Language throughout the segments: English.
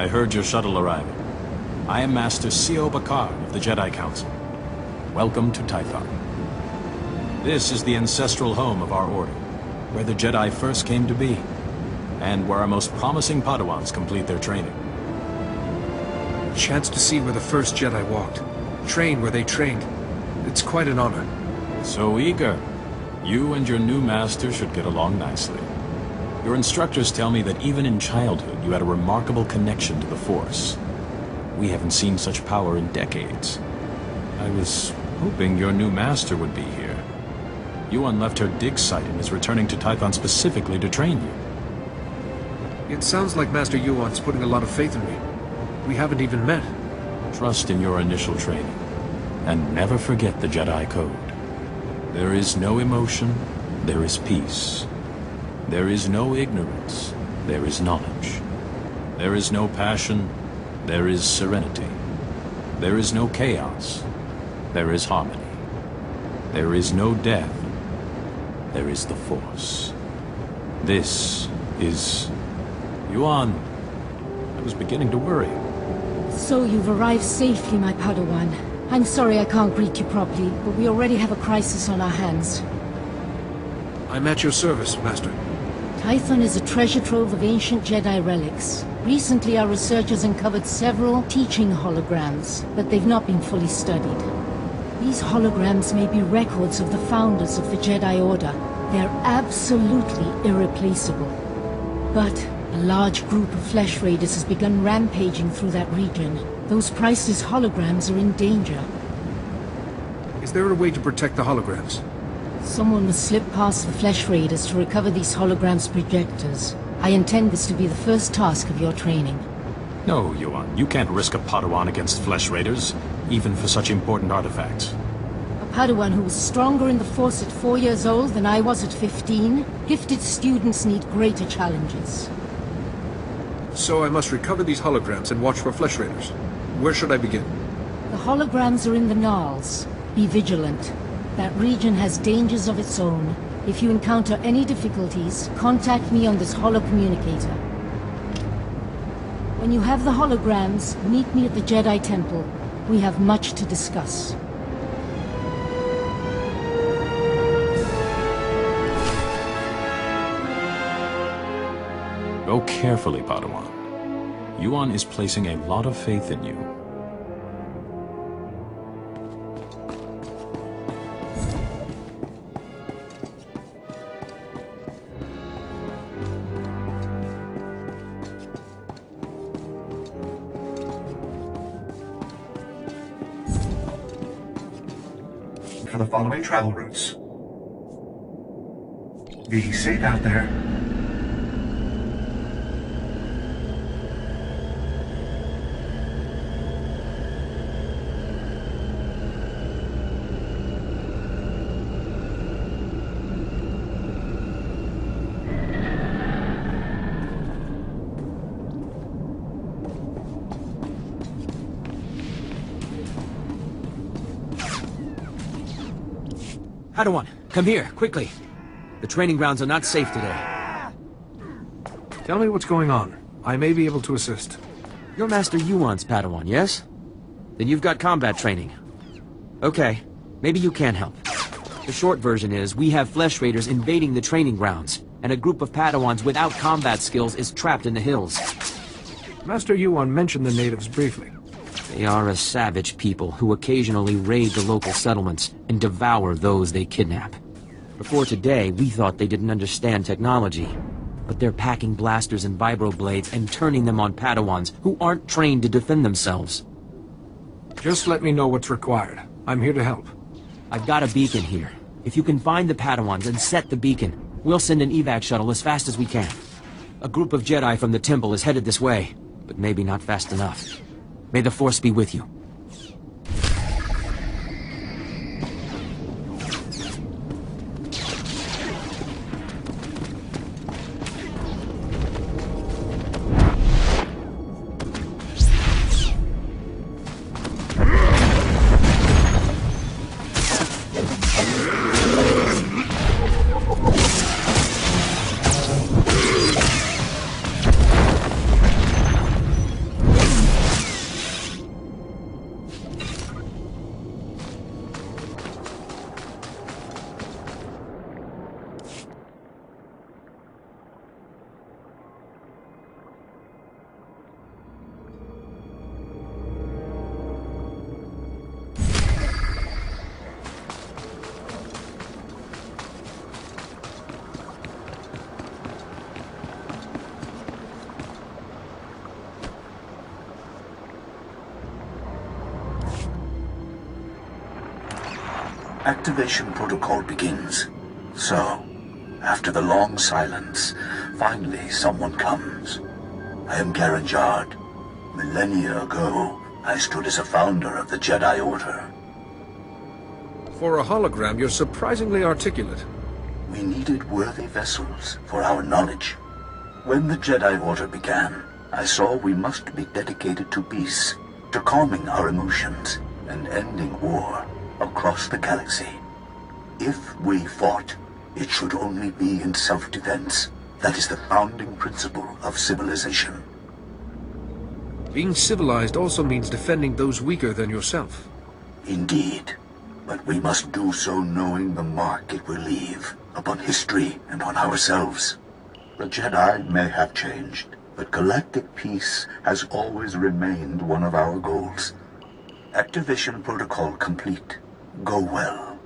I heard your shuttle arriving. I am Master C.O. Bakar of the Jedi Council. Welcome to Tython. This is the ancestral home of our order, where the Jedi first came to be, and where our most promising Padawans complete their training. Chance to see where the first Jedi walked. Train where they trained. It's quite an honor. So eager. You and your new master should get along nicely. Your instructors tell me that even in childhood you had a remarkable connection to the Force. We haven't seen such power in decades. I was hoping your new master would be here. Yuan left her dig site and is returning to Tython specifically to train you. It sounds like Master Yuan's putting a lot of faith in me. We haven't even met. Trust in your initial training, and never forget the Jedi Code. There is no emotion, there is peace. There is no ignorance, there is knowledge. There is no passion, there is serenity. There is no chaos, there is harmony. There is no death, there is the Force. This is... Yuan, I was beginning to worry. So you've arrived safely, my Padawan. I'm sorry I can't greet you properly, but we already have a crisis on our hands. I'm at your service, Master. Tython is a treasure trove of ancient Jedi relics. Recently our researchers uncovered several teaching holograms, but they've not been fully studied. These holograms may be records of the founders of the Jedi Order. They're absolutely irreplaceable. But a large group of flesh raiders has begun rampaging through that region. Those priceless holograms are in danger. Is there a way to protect the holograms? Someone must slip past the flesh raiders to recover these holograms' projectors. I intend this to be the first task of your training. No, Yuan, you can't risk a Padawan against flesh raiders, even for such important artifacts. A Padawan who was stronger in the Force at 4 years old than I was at 15? Gifted students need greater challenges. So I must recover these holograms and watch for flesh raiders. Where should I begin? The holograms are in the Gnarls. Be vigilant. That region has dangers of its own. If you encounter any difficulties, contact me on this holocommunicator. When you have the holograms, meet me at the Jedi Temple. We have much to discuss. Go carefully, Padawan. Yuan is placing a lot of faith in you. For the following travel routes. Be safe out there. Padawan, come here, quickly. The training grounds are not safe today. Tell me what's going on. I may be able to assist. You're Master Yuan's Padawan, yes? Then you've got combat training. Okay, maybe you can help. The short version is, we have flesh raiders invading the training grounds, and a group of Padawans without combat skills is trapped in the hills. Master Yuan mentioned the natives briefly. They are a savage people who occasionally raid the local settlements and devour those they kidnap. Before today, we thought they didn't understand technology, but they're packing blasters and vibroblades and turning them on Padawans who aren't trained to defend themselves. Just let me know what's required. I'm here to help. I've got a beacon here. If you can find the Padawans and set the beacon, we'll send an evac shuttle as fast as we can. A group of Jedi from the temple is headed this way, but maybe not fast enough. May the Force be with you. Activation protocol begins. So, after the long silence, finally someone comes. I am Garen Jard. Millennia ago, I stood as a founder of the Jedi Order. For a hologram, you're surprisingly articulate. We needed worthy vessels for our knowledge. When the Jedi Order began, I saw we must be dedicated to peace, to calming our emotions, and ending war across the galaxy. If we fought, it should only be in self-defense. That is the founding principle of civilization. Being civilized also means defending those weaker than yourself. Indeed. But we must do so knowing the mark it will leave upon history and on ourselves. The Jedi may have changed, but galactic peace has always remained one of our goals. Activation protocol complete. Go well.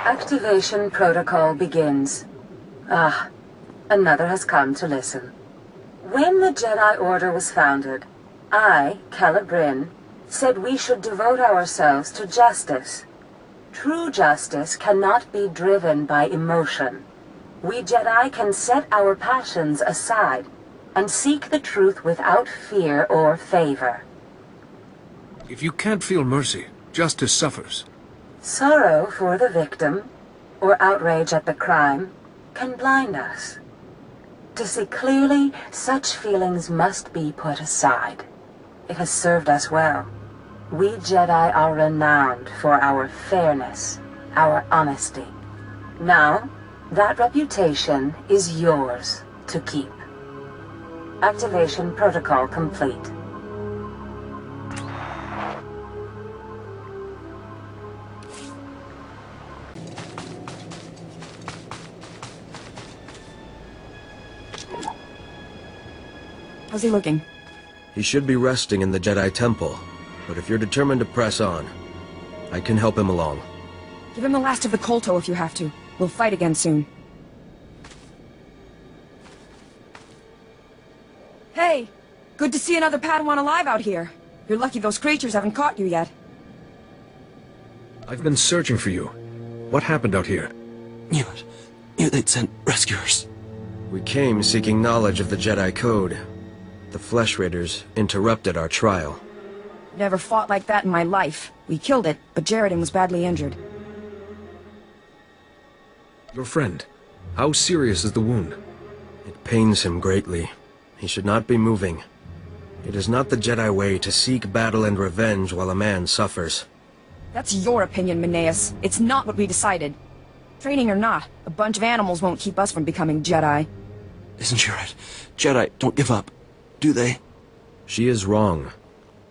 Activation protocol begins. Ah, another has come to listen. When the Jedi Order was founded, I, Calibrin, said we should devote ourselves to justice. True justice cannot be driven by emotion. We Jedi can set our passions aside and seek the truth without fear or favor. If you can't feel mercy, justice suffers. Sorrow for the victim, or outrage at the crime, can blind us. To see clearly, such feelings must be put aside. It has served us well. We Jedi are renowned for our fairness, our honesty. Now, that reputation is yours to keep. Activation protocol complete. How's he looking? He should be resting in the Jedi Temple, but if you're determined to press on, I can help him along. Give him the last of the Kolto if you have to. We'll fight again soon. Hey! Good to see another Padawan alive out here. You're lucky those creatures haven't caught you yet. I've been searching for you. What happened out here? Knew they'd sent rescuers. We came seeking knowledge of the Jedi Code. The Flesh Raiders interrupted our trial. Never fought like that in my life. We killed it, but Jaredin was badly injured. Your friend. How serious is the wound? It pains him greatly. He should not be moving. It is not the Jedi way to seek battle and revenge while a man suffers. That's your opinion, Meneus. It's not what we decided. Training or not, a bunch of animals won't keep us from becoming Jedi. Isn't she right? Jedi don't give up, do they? She is wrong.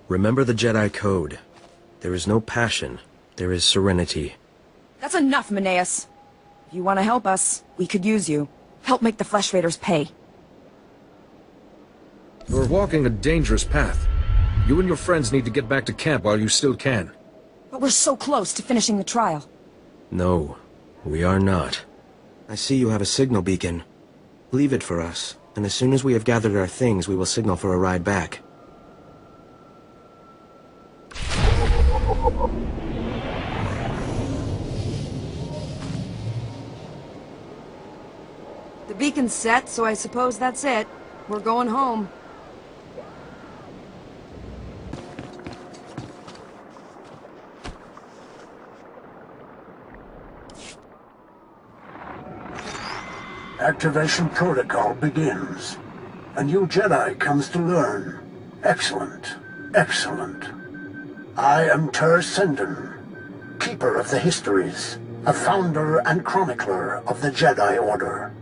Remember the Jedi Code. There is no passion. There is serenity. That's enough, Meneus. If you want to help us, we could use you. Help make the Flesh Raiders pay. You're walking a dangerous path. You and your friends need to get back to camp while you still can. But we're so close to finishing the trial. No, we are not. I see you have a signal beacon. Leave it for us, and as soon as we have gathered our things, we will signal for a ride back. The beacon's set, so I suppose that's it. We're going home. Activation protocol begins. A new Jedi comes to learn. Excellent. Excellent. I am Ter Senden, Keeper of the Histories, a founder and chronicler of the Jedi Order.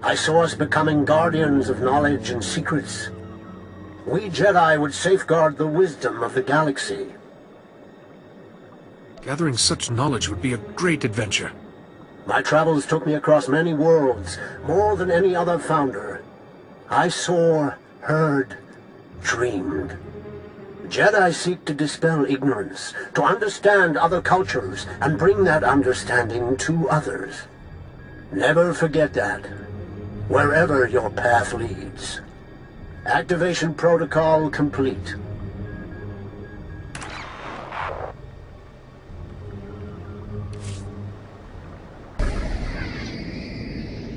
I saw us becoming guardians of knowledge and secrets. We Jedi would safeguard the wisdom of the galaxy. Gathering such knowledge would be a great adventure. My travels took me across many worlds, more than any other founder. I saw, heard, dreamed. Jedi seek to dispel ignorance, to understand other cultures, and bring that understanding to others. Never forget that, wherever your path leads. Activation protocol complete.